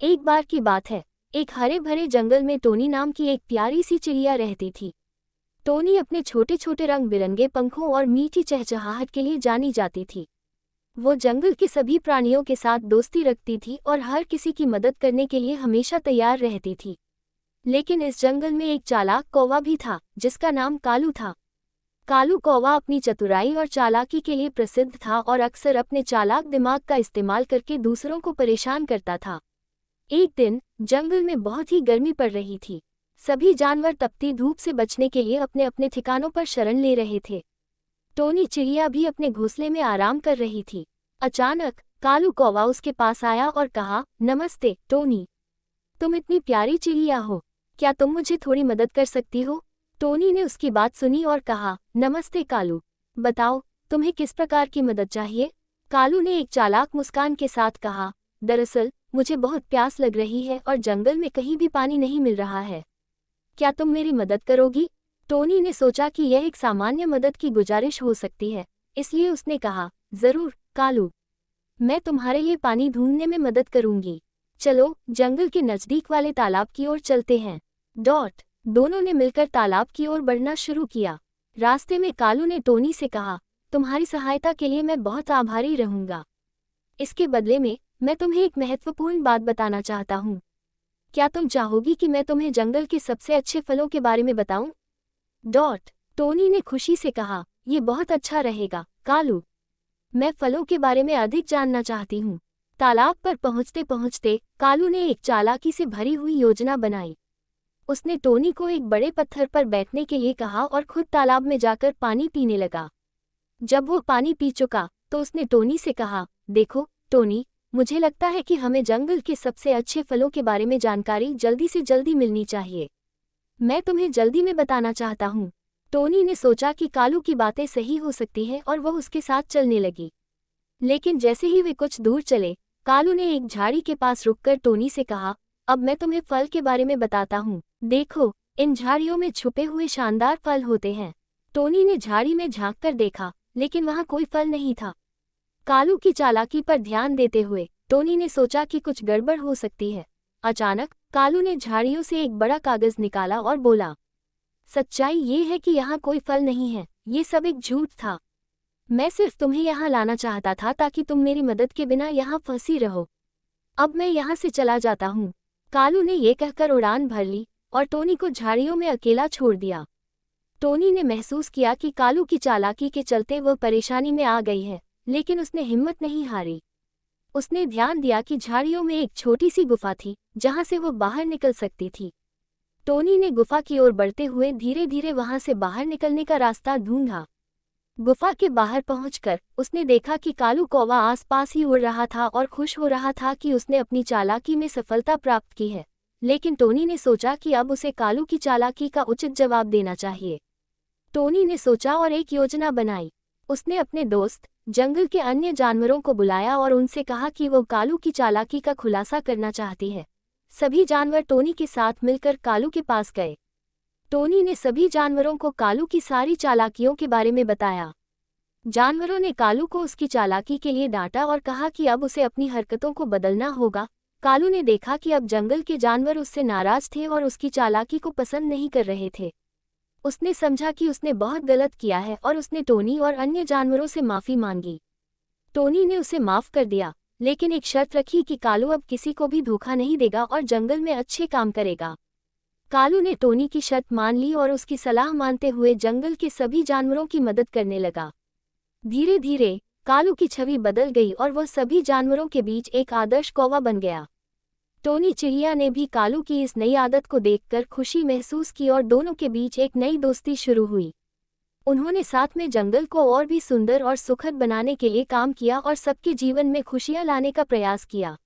एक बार की बात है, एक हरे भरे जंगल में टोनी नाम की एक प्यारी सी चिड़िया रहती थी। टोनी अपने छोटे छोटे रंग बिरंगे पंखों और मीठी चहचहाहट के लिए जानी जाती थी। वो जंगल के सभी प्राणियों के साथ दोस्ती रखती थी और हर किसी की मदद करने के लिए हमेशा तैयार रहती थी। लेकिन इस जंगल में एक चालाक कौवा भी था, जिसका नाम कालू था। कालू कौवा अपनी चतुराई और चालाकी के लिए प्रसिद्ध था और अक्सर अपने चालाक दिमाग का इस्तेमाल करके दूसरों को परेशान करता था। एक दिन जंगल में बहुत ही गर्मी पड़ रही थी। सभी जानवर तपती धूप से बचने के लिए अपने अपने ठिकानों पर शरण ले रहे थे। टोनी चिड़िया भी अपने घोंसले में आराम कर रही थी। अचानक कालू कौवा उसके पास आया और कहा, नमस्ते टोनी, तुम इतनी प्यारी चिड़िया हो, क्या तुम मुझे थोड़ी मदद कर सकती हो? टोनी ने उसकी बात सुनी और कहा, नमस्ते कालू, बताओ तुम्हें किस प्रकार की मदद चाहिए? कालू ने एक चालाक मुस्कान के साथ कहा, दरअसल मुझे बहुत प्यास लग रही है और जंगल में कहीं भी पानी नहीं मिल रहा है। क्या तुम मेरी मदद करोगी? टोनी ने सोचा कि यह एक सामान्य मदद की गुजारिश हो सकती है, इसलिए उसने कहा, जरूर कालू, मैं तुम्हारे लिए पानी ढूंढने में मदद करूंगी। चलो जंगल के नजदीक वाले तालाब की ओर चलते हैं। दोनों ने मिलकर तालाब की ओर बढ़ना शुरू किया। रास्ते में कालू ने टोनी से कहा, तुम्हारी सहायता के लिए मैं बहुत आभारी रहूंगा। इसके बदले में मैं तुम्हें एक महत्वपूर्ण बात बताना चाहता हूँ। क्या तुम चाहोगी कि मैं तुम्हें जंगल के सबसे अच्छे फलों के बारे में बताऊं? टोनी ने खुशी से कहा, ये बहुत अच्छा रहेगा कालू, मैं फलों के बारे में अधिक जानना चाहती हूँ। तालाब पर पहुँचते पहुँचते कालू ने एक चालाकी से भरी हुई योजना बनाई। उसने टोनी को एक बड़े पत्थर पर बैठने के लिए कहा और खुद तालाब में जाकर पानी पीने लगा। जब वो पानी पी चुका तो उसने टोनी से कहा, देखो टोनी, मुझे लगता है कि हमें जंगल के सबसे अच्छे फलों के बारे में जानकारी जल्दी से जल्दी मिलनी चाहिए। मैं तुम्हें जल्दी में बताना चाहता हूँ। टोनी ने सोचा कि कालू की बातें सही हो सकती हैं और वह उसके साथ चलने लगी। लेकिन जैसे ही वे कुछ दूर चले, कालू ने एक झाड़ी के पास रुककर टोनी से कहा, अब मैं तुम्हें फल के बारे में बताता हूँ। देखो, इन झाड़ियों में छुपे हुए शानदार फल होते हैं। टोनी ने झाड़ी में झांककर देखा, लेकिन वहाँ कोई फल नहीं था। कालू की चालाकी पर ध्यान देते हुए टोनी ने सोचा कि कुछ गड़बड़ हो सकती है। अचानक कालू ने झाड़ियों से एक बड़ा कागज निकाला और बोला, सच्चाई ये है कि यहाँ कोई फल नहीं है, ये सब एक झूठ था। मैं सिर्फ तुम्हें यहाँ लाना चाहता था ताकि तुम मेरी मदद के बिना यहाँ फंसी रहो। अब मैं यहाँ से चला जाता हूँ। कालू ने ये कहकर उड़ान भर ली और टोनी को झाड़ियों में अकेला छोड़ दिया। टोनी ने महसूस किया कि कालू की चालाकी के चलते वह परेशानी में आ गई है, लेकिन उसने हिम्मत नहीं हारी। उसने ध्यान दिया कि झाड़ियों में एक छोटी सी गुफा थी, जहां से वो बाहर निकल सकती थी। टोनी ने गुफा की ओर बढ़ते हुए धीरे धीरे वहां से बाहर निकलने का रास्ता ढूंढा। गुफा के बाहर पहुंचकर उसने देखा कि कालू कौवा आसपास ही उड़ रहा था और खुश हो रहा था कि उसने अपनी चालाकी में सफलता प्राप्त की है। लेकिन टोनी ने सोचा कि अब उसे कालू की चालाकी का उचित जवाब देना चाहिए। टोनी ने सोचा और एक योजना बनाई। उसने अपने दोस्त जंगल के अन्य जानवरों को बुलाया और उनसे कहा कि वो कालू की चालाकी का खुलासा करना चाहती है। सभी जानवर टोनी के साथ मिलकर कालू के पास गए। टोनी ने सभी जानवरों को कालू की सारी चालाकियों के बारे में बताया। जानवरों ने कालू को उसकी चालाकी के लिए डांटा और कहा कि अब उसे अपनी हरकतों को बदलना होगा। कालू ने देखा कि अब जंगल के जानवर उससे नाराज थे और उसकी चालाकी को पसंद नहीं कर रहे थे। उसने समझा कि उसने बहुत गलत किया है और उसने टोनी और अन्य जानवरों से माफ़ी मांगी। टोनी ने उसे माफ़ कर दिया, लेकिन एक शर्त रखी कि कालू अब किसी को भी धोखा नहीं देगा और जंगल में अच्छे काम करेगा। कालू ने टोनी की शर्त मान ली और उसकी सलाह मानते हुए जंगल के सभी जानवरों की मदद करने लगा। धीरे धीरे कालू की छवि बदल गई और वह सभी जानवरों के बीच एक आदर्श कौवा बन गया। टोनी चिड़िया ने भी कालू की इस नई आदत को देखकर खुशी महसूस की और दोनों के बीच एक नई दोस्ती शुरू हुई। उन्होंने साथ में जंगल को और भी सुंदर और सुखद बनाने के लिए काम किया और सबके जीवन में खुशियां लाने का प्रयास किया।